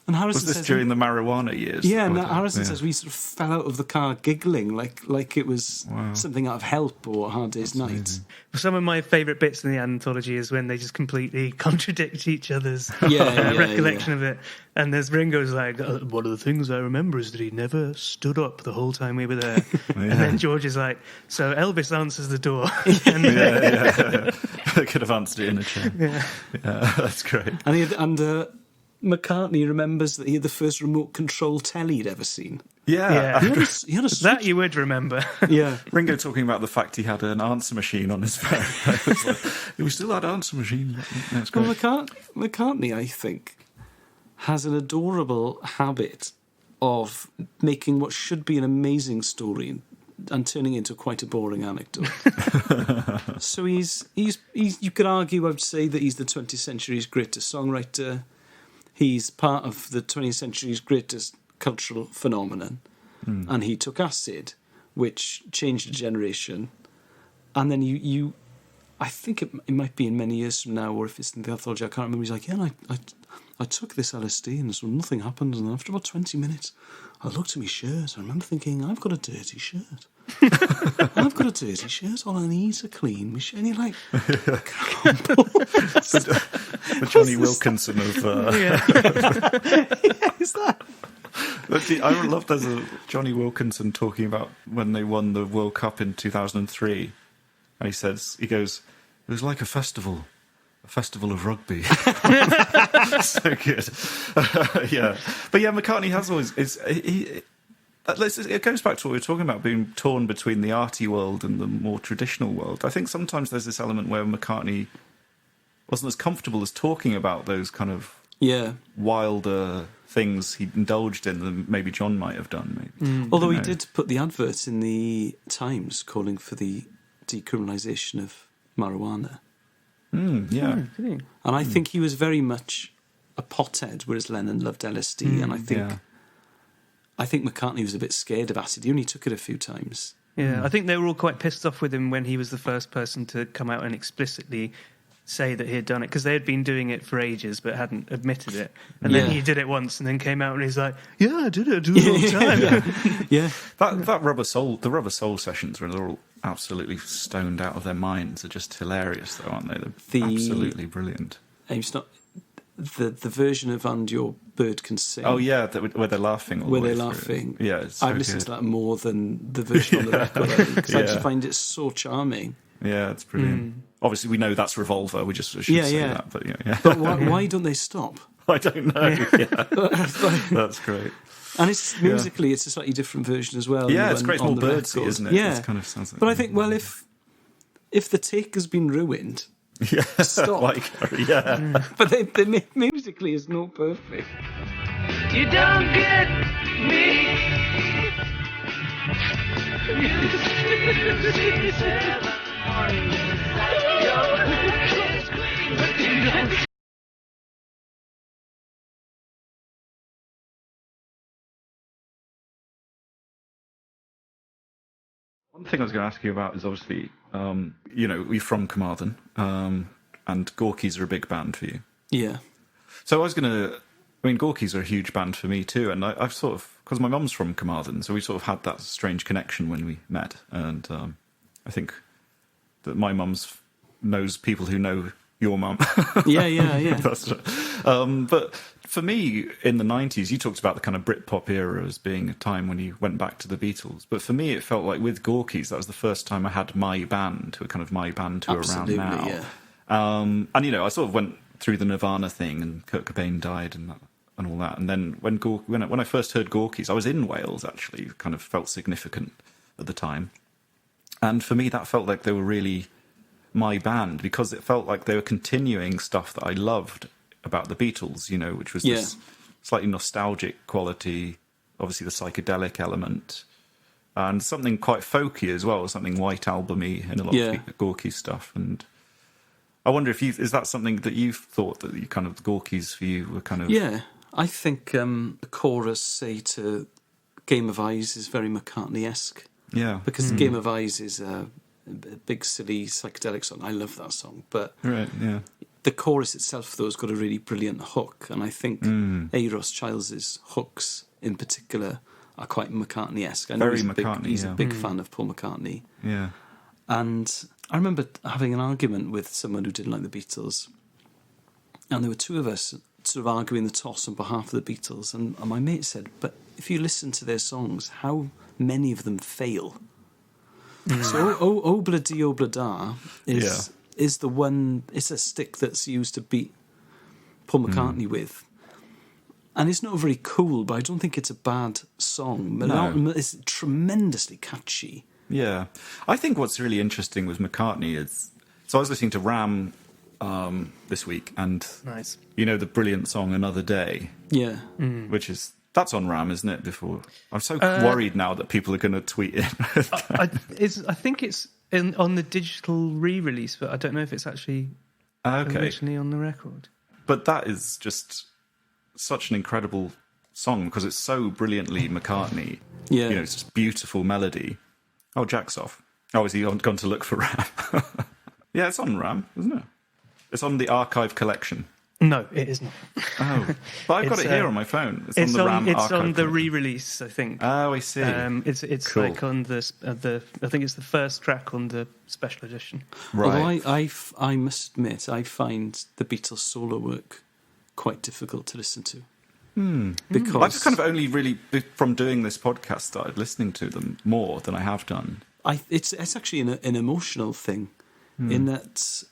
And Harrison was this during the marijuana years? Yeah, and Harrison says we sort of fell out of the car giggling like it was something out of Help or A Hard Day's Night. Some of my favourite bits in the anthology is when they just completely contradict each other's recollection of it. And there's Ringo's like, one of the things I remember is that he never stood up the whole time we were there. And then George is like, so Elvis answers the door. They could have answered it in a chair. Yeah, that's great. And McCartney remembers that he had the first remote control telly he'd ever seen. Yeah. He had a that you would remember. Yeah. Ringo talking about the fact he had an answer machine on his phone. We still had answer machine. That's great. Well, McCartney, I think, has an adorable habit of making what should be an amazing story and turning into quite a boring anecdote. So he's you could argue, I would say, that he's the 20th century's greatest songwriter. He's part of the 20th century's greatest cultural phenomenon. And he took acid, which changed a generation. And then I think it might be in many years from now, or if it's in the anthology, I can't remember. He's like, I I took this LSD and so nothing happened. And then after about 20 minutes, I looked at my shirt. I remember thinking, I've got a dirty shirt. I've got a dirty shirt. All I need to clean my shirt. And you're like, come on, Paul. The Johnny Wilkinson of... Yeah, is that... I love there's a Johnny Wilkinson talking about when they won the World Cup in 2003. And he goes, it was like a festival of rugby. So good. Yeah. But yeah, McCartney has always... it goes back to what we were talking about, being torn between the arty world and the more traditional world. I think sometimes there's this element where McCartney wasn't as comfortable as talking about those kind of wilder things he indulged in than maybe John might have done. Maybe. Although he did put the advert in the Times calling for the decriminalisation of marijuana. Yeah. And I think he was very much a pothead, whereas Lennon loved LSD. And I think McCartney was a bit scared of acid. He only took it a few times. Yeah, I think they were all quite pissed off with him when he was the first person to come out and explicitly say that he had done it, because they had been doing it for ages but hadn't admitted it. And then he did it once and then came out and he's like, yeah, I do it all the time. Yeah. That the Rubber Soul sessions where they're all absolutely stoned out of their minds are just hilarious, though, aren't they? They're absolutely brilliant. It's not the version of "And Your Bird Can Sing." Oh yeah, where they're laughing. Where they're laughing. Yeah, it's so I've listened to that more than the version on the record because I just find it so charming. Yeah, it's brilliant. Obviously, we know that's Revolver. We just should say that. But But why don't they stop? I don't know. Yeah. That's great. And it's musically, it's a slightly different version as well. Yeah, it's great. It's more birdsy, isn't it? Yeah, it kind of sounds like, but I think, well, if the take has been ruined, stop. But they musically is not perfect. You don't get me. One thing I was going to ask you about is obviously, we're from Carmarthen, and Gorky's are a big band for you. Yeah. So Gorky's are a huge band for me too, and I've sort of, because my mum's from Carmarthen, so we sort of had that strange connection when we met, and I think that my mum's knows people who know your mum. Yeah. That's right. But for me, in the 90s, you talked about the kind of Britpop era as being a time when you went back to the Beatles. But for me, it felt like with Gorky's, that was the first time I had my band, to a kind of my band to around now. Yeah. And, I sort of went through the Nirvana thing, and Kurt Cobain died and all that. And then when I first heard Gorky's, I was in Wales, actually. It kind of felt significant at the time. And for me, that felt like they were really my band, because it felt like they were continuing stuff that I loved about the Beatles, which was this slightly nostalgic quality, obviously the psychedelic element, and something quite folky as well, something White Album-y in a lot of Gorky's stuff. And I wonder if is that something that you've thought that you kind of Gorky's for you were kind of... Yeah, I think the chorus, say, to Game of Eyes is very McCartney-esque. Yeah. Because Game of Eyes is a big, silly, psychedelic song. I love that song. But the chorus itself, though, has got a really brilliant hook. And I think Eros Childs' hooks, in particular, are quite McCartney-esque. I know he's a big fan of Paul McCartney. Yeah. And I remember having an argument with someone who didn't like the Beatles. And there were two of us sort of arguing the toss on behalf of the Beatles. And my mate said, but if you listen to their songs, how many of them fail? So Obla Di Obla Da is the one, it's a stick that's used to beat Paul McCartney with. And it's not very cool, but I don't think it's a bad song. It's tremendously catchy. Yeah. I think what's really interesting with McCartney is... So I was listening to Ram this week, and nice. The brilliant song Another Day. Yeah. Which is... That's on Ram, isn't it? Before I'm so worried now that people are going to tweet in. I think it's on the digital re-release, but I don't know if it's actually originally on the record. But that is just such an incredible song because it's so brilliantly McCartney. Yeah, it's just beautiful melody. Oh, Jack's off. Oh, is he gone to look for Ram? Yeah, it's on Ram, isn't it? It's on the archive collection. No, it is not. Oh, but I've got it here on my phone. It's on the RAM It's archive on the collection. re-release, I think. Oh, I see. It's Cool. like on the I think it's the first track on the special edition. Right. Although I must admit, I find the Beatles solo work quite difficult to listen to. Because I've kind of only really, from doing this podcast, started listening to them more than I have done. it's actually an emotional thing, in that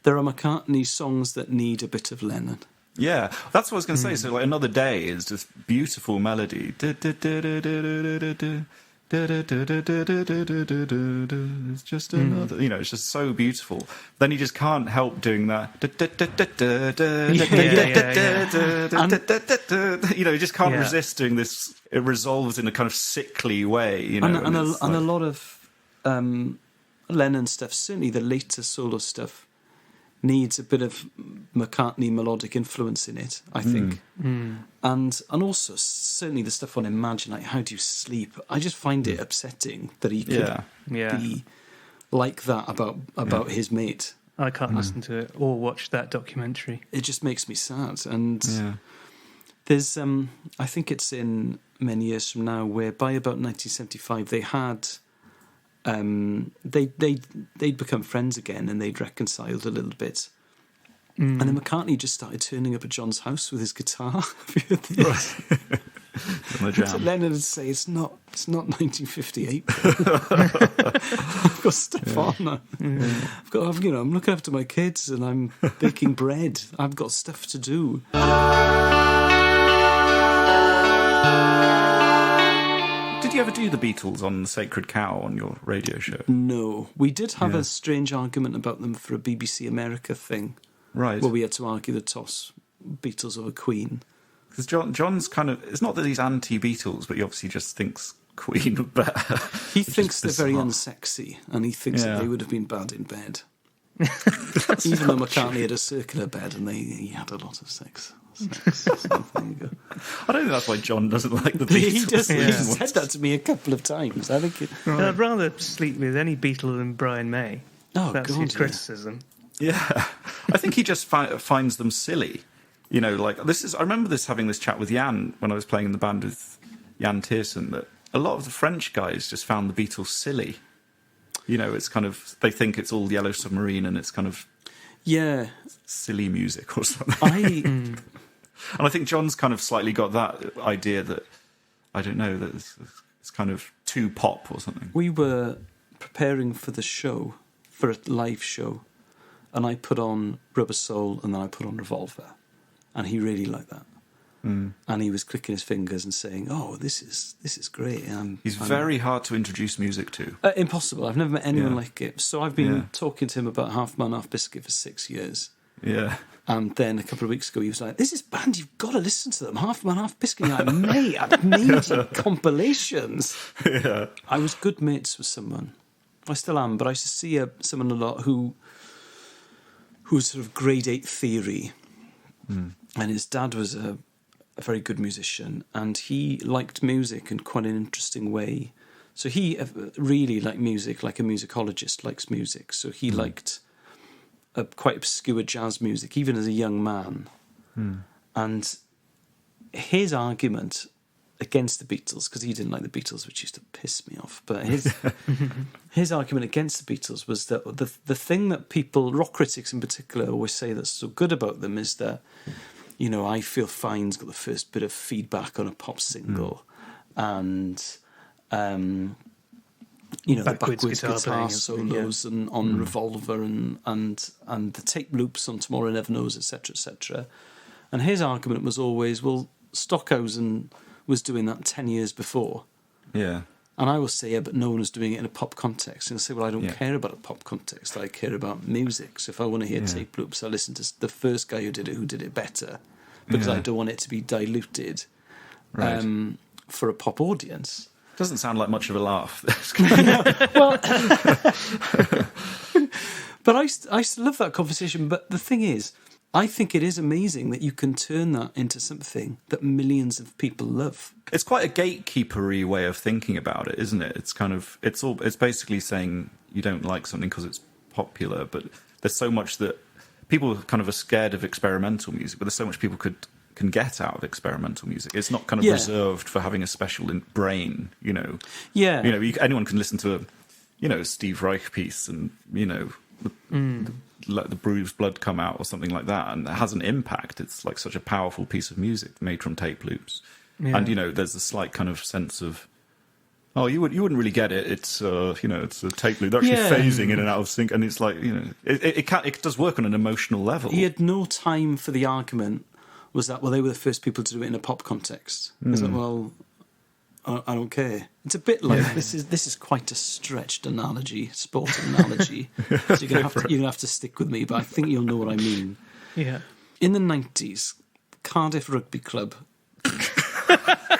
there are McCartney songs that need a bit of Lennon. Yeah, that's what I was going to say. So, like, Another Day is just beautiful melody. It's just another, it's just so beautiful. Then you just can't help doing that. You just can't resist doing this. It resolves in a kind of sickly way, and a lot of Lennon stuff, certainly the later solo stuff, needs a bit of McCartney melodic influence in it, I think. And also certainly the stuff on Imagine, like How Do You Sleep, I just find it upsetting that he could be like that about his mate. I can't listen to it or watch that documentary. It just makes me sad. And there's I think it's in Many Years From Now, where by about 1975 they had they'd become friends again and they'd reconciled a little bit. And then McCartney just started turning up at John's house with his guitar. So Lennon would say, it's not 1958. I've got stuff on. I'm looking after my kids and I'm baking bread. I've got stuff to do. Did you ever do the Beatles on The Sacred Cow on your radio show? No. We did have a strange argument about them for a BBC America thing. Right. Where we had to argue the toss, Beatles over Queen. Because John's kind of... It's not that he's anti-Beatles, but he obviously just thinks Queen are better. He thinks they're very unsexy, and he thinks that they would have been bad in bed. Even though McCartney had a circular bed, and he had a lot of sex. So there you go. I don't think that's why John doesn't like the Beatles. He said that to me a couple of times. I think I'd rather sleep with any Beatle than Brian May. Oh, that's God, his criticism. Yeah. I think he just finds them silly. Like this is. I remember having this chat with Jan when I was playing in the band with Jan Tiersen, that a lot of the French guys just found the Beatles silly. It's kind of, they think it's all Yellow Submarine and it's kind of silly music or something. And I think John's kind of slightly got that idea that, I don't know, that it's kind of too pop or something. We were preparing for the show, for a live show, and I put on Rubber Soul and then I put on Revolver, and he really liked that. And he was clicking his fingers and saying, "Oh, this is great." He's very hard to introduce music to. Impossible. I've never met anyone like it. So I've been talking to him about Half Man, Half Biscuit for 6 years. Yeah. And then a couple of weeks ago, he was like, "This is band, you've got to listen to them. Half Man, Half Biscuit." Like, mate, I've made compilations. Yeah. I was good mates with someone. I still am, but I used to see someone a lot who's sort of grade 8 theory. And his dad was a very good musician, and he liked music in quite an interesting way. So he really liked music, like a musicologist likes music. So he liked quite obscure jazz music, even as a young man. And his argument against the Beatles, because he didn't like the Beatles, which used to piss me off, but his argument against the Beatles was that the thing that people, rock critics in particular, always say that's so good about them is that, I Feel Fine's got the first bit of feedback on a pop single, and the backwards guitar solos and on Revolver and the tape loops on Tomorrow Never Knows, etc., etc. And his argument was always, well, Stockhausen was doing that 10 years before. Yeah. And I will say, yeah, but no one was doing it in a pop context. And I say, well, I don't care about a pop context. I care about music. So if I want to hear tape loops, I listen to the first guy who did it better, because I don't want it to be diluted for a pop audience. Doesn't sound like much of a laugh. Well, but I still love that conversation. But the thing is, I think it is amazing that you can turn that into something that millions of people love. It's quite a gatekeepery way of thinking about it, isn't it? It's kind of, it's basically saying you don't like something because it's popular, but there's so much that people kind of are scared of experimental music, but there's so much people can get out of experimental music. It's not kind of reserved for having a special brain, you know. Yeah. You know, anyone can listen to a Steve Reich piece and, you know, let the bruised blood come out or something like that, and it has an impact. It's like such a powerful piece of music made from tape loops. Yeah. And, you know, there's a slight kind of sense of, oh, you wouldn't really get it. It's you know, it's a tape loop. They're actually phasing in and out of sync, and it's like, you know, it does work on an emotional level. He had no time for the argument. Was that, well, they were the first people to do it in a pop context? It's like, well, I don't care. It's a bit like this is quite a stretched analogy, sport analogy. So you're gonna have to stick with me, but I think you'll know what I mean. Yeah. In the 90s, Cardiff Rugby Club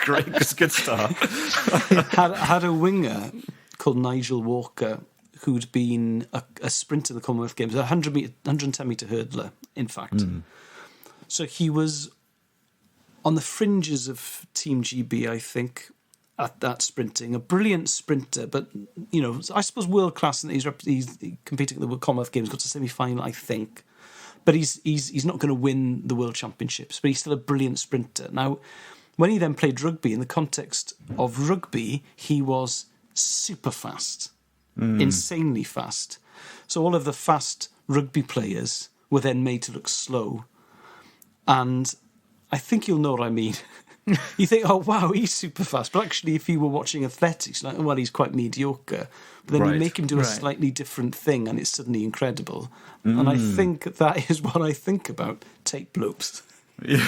Great, it's a good start. had a winger called Nigel Walker, who'd been a sprinter in the Commonwealth Games, a 110-metre hurdler, in fact. So he was on the fringes of Team GB, I think, at that sprinting. A brilliant sprinter, but, you know, I suppose world-class, and he's competing at the Commonwealth Games, got to semi-final, I think. But he's not going to win the World Championships, but he's still a brilliant sprinter. Now, when he then played rugby, in the context of rugby, he was super fast, insanely fast. So all of the fast rugby players were then made to look slow. And I think you'll know what I mean. You think, oh, wow, he's super fast. But actually, if you were watching athletics, like, well, he's quite mediocre. But then you make him do a slightly different thing, and it's suddenly incredible. And I think that is what I think about tape loops. Yeah.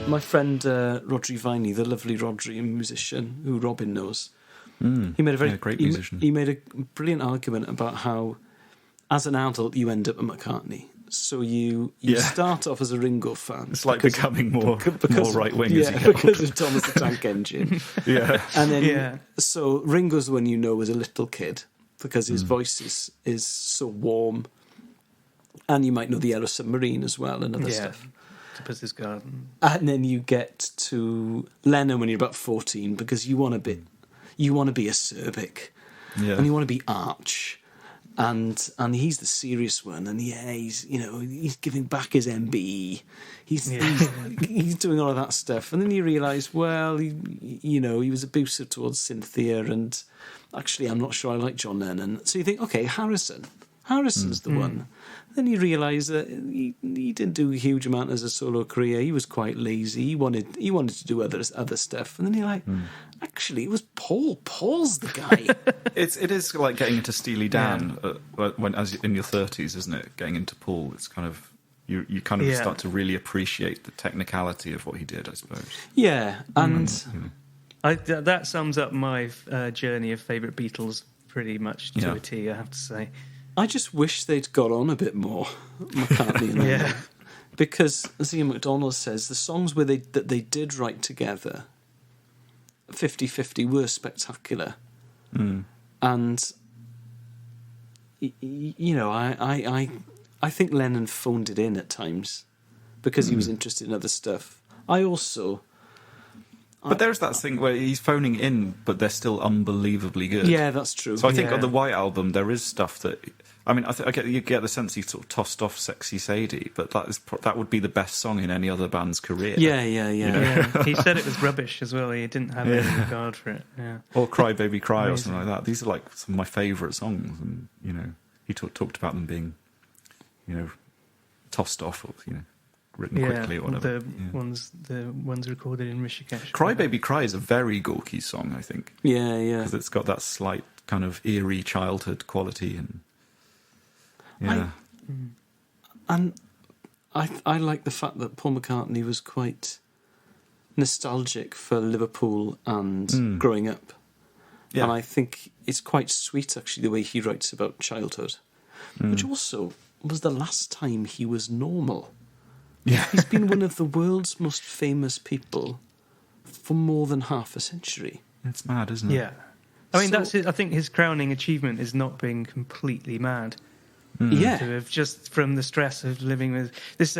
My friend Rodri Viney, the lovely Rodri, a musician who Robin knows, he made a great musician. He made a brilliant argument about how, as an adult, you end up a McCartney. So you start off as a Ringo fan. It's like becoming more right wing. Yeah, because of Thomas the Tank Engine. Yeah, and then so Ringo's the one you know as a little kid because his voice is so warm, and you might know the Yellow Submarine as well and other stuff. To Buzz's Garden. And then you get to Lennon when you're about 14 because you want to be acerbic, and you want to be arch, and he's the serious one, and he's giving back his MBE, he's doing all of that stuff, and then you realise, well, he was abusive towards Cynthia, and actually I'm not sure I like John Lennon. So you think, okay, Harrison's the one. Then you realise that he didn't do a huge amount as a solo career. He was quite lazy. He wanted to do other stuff. And then you're like, actually, it was Paul. Paul's the guy. It is like getting into Steely Dan as in your 30s, isn't it? Getting into Paul, it's kind of you kind of start to really appreciate the technicality of what he did, I suppose. Yeah, and that sums up my journey of favourite Beatles pretty much to a T, I have to say. I just wish they'd got on a bit more, McCartney and Lennon. Because, as Ian MacDonald says, the songs that they did write together, 50-50, were spectacular. And, I think Lennon phoned it in at times because he was interested in other stuff. But there's that thing where he's phoning in, but they're still unbelievably good. Yeah, that's true. So I think on the White Album, there is stuff that... I mean, you get the sense he sort of tossed off Sexy Sadie, but that would be the best song in any other band's career. Yeah. He said it was rubbish as well. He didn't have any regard for it. Yeah. Or Cry Baby Cry or something like that. These are like some of my favourite songs, and he talked about them being, tossed off or written quickly or whatever. The ones recorded in Rishikesh. Cry Baby Cry is a very Gorky song, I think. Yeah. Because it's got that slight kind of eerie childhood quality and. Yeah. I like the fact that Paul McCartney was quite nostalgic for Liverpool and growing up. Yeah. And I think it's quite sweet, actually, the way he writes about childhood, which also was the last time he was normal. Yeah. He's been one of the world's most famous people for more than half a century. It's mad, isn't it? Yeah. I mean, I think his crowning achievement is not being completely mad. Yeah. To have just from the stress of living with this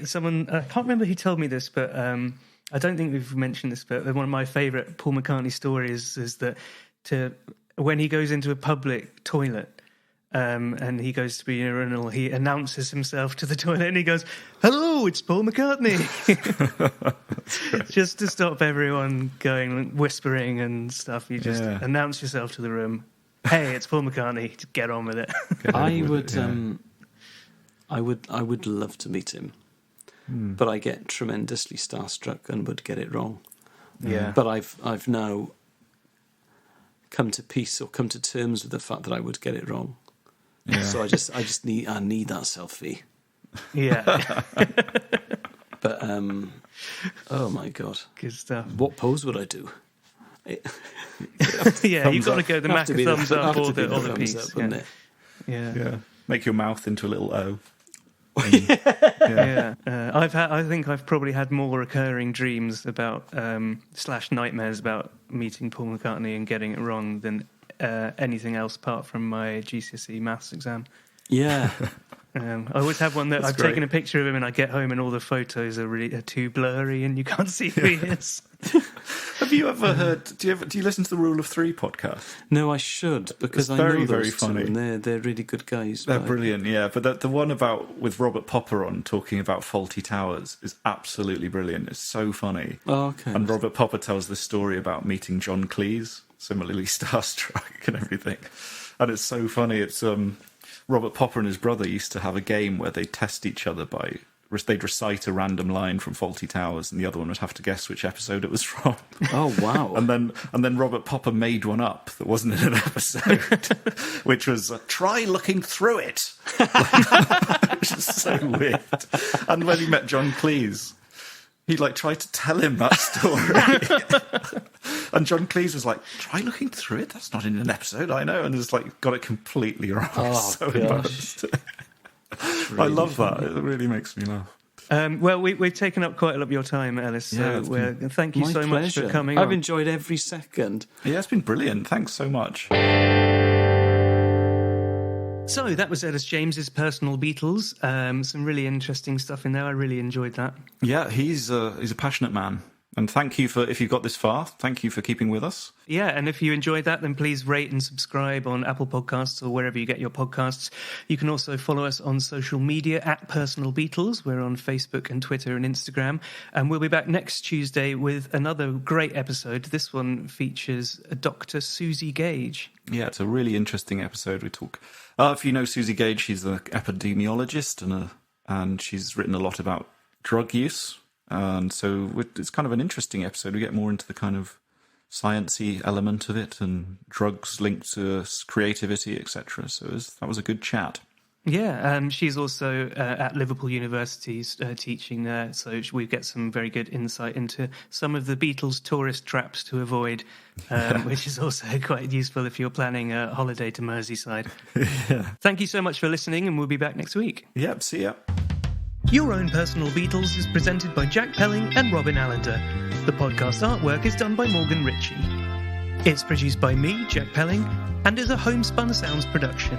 someone, I can't remember who told me this, but I don't think we've mentioned this, but one of my favourite Paul McCartney stories is that when he goes into a public toilet, and he goes to be a urinal, he announces himself to the toilet and he goes, "Hello, it's Paul McCartney." Just to stop everyone going, whispering and stuff. You just announce yourself to the room. Hey, it's Paul McCartney. Get on with it. I would love to meet him, but I get tremendously starstruck and would get it wrong. Yeah. But I've now come to peace or come to terms with the fact that I would get it wrong. Yeah. So I need that selfie. Yeah. But oh my God, good stuff. What pose would I do? Yeah, you've got to go the Mac thumbs up or the thumbs piece, up, wouldn't it? Yeah. Make your mouth into a little O. Yeah. I think I've probably had more recurring dreams about / nightmares about meeting Paul McCartney and getting it wrong than anything else apart from my GCSE maths exam. Yeah. I always have one that That's I've great. taken a picture of him and I get home and all the photos are too blurry and you can't see who he is. Have you ever heard? Do you listen to the Rule of Three podcast? No, I should, because It's I very, know very those two, funny. and they're really good guys. They're brilliant, yeah. But the one with Robert Popper on talking about Faulty Towers is absolutely brilliant. It's so funny. Oh, okay. And Robert Popper tells this story about meeting John Cleese, similarly starstruck and everything. And it's so funny. It's Robert Popper and his brother used to have a game where they'd test each other by... They'd recite a random line from Faulty Towers, and the other one would have to guess which episode it was from. Oh wow! and then Robert Popper made one up that wasn't in an episode, which was "Try looking through it," which is so weird. And when he met John Cleese, he tried to tell him that story, and John Cleese was like, "Try looking through it. That's not in an episode, I know," and just got it completely wrong. Oh, so gosh. embarrassed. I love that. It really makes me laugh. Well, we've taken up quite a lot of your time, Elis. So thank you so much for coming I've on. enjoyed every second. Yeah, it's been brilliant. Thanks so much. So that was Elis James's personal Beatles. Some really interesting stuff in there. I really enjoyed that. Yeah, he's a passionate man. And thank you if you've got this far, thank you for keeping with us. Yeah, and if you enjoyed that, then please rate and subscribe on Apple Podcasts or wherever you get your podcasts. You can also follow us on social media at Personal Beatles. We're on Facebook and Twitter and Instagram. And we'll be back next Tuesday with another great episode. This one features Dr. Susie Gage. Yeah, it's a really interesting episode. We talk... if you know Susie Gage, she's an epidemiologist and she's written a lot about drug use. And so it's kind of an interesting episode. We get more into the kind of sciencey element of it and drugs linked to creativity, etc. So that was a good chat. Yeah, she's also at Liverpool University teaching there, so we get some very good insight into some of the Beatles tourist traps to avoid, which is also quite useful if you're planning a holiday to Merseyside. Yeah. Thank you so much for listening, and we'll be back next week. Yep, see ya. Your Own Personal Beatles is presented by Jack Pelling and Robin Allender. The podcast artwork is done by Morgan Ritchie. It's produced by me, Jack Pelling, and is a Homespun Sounds production.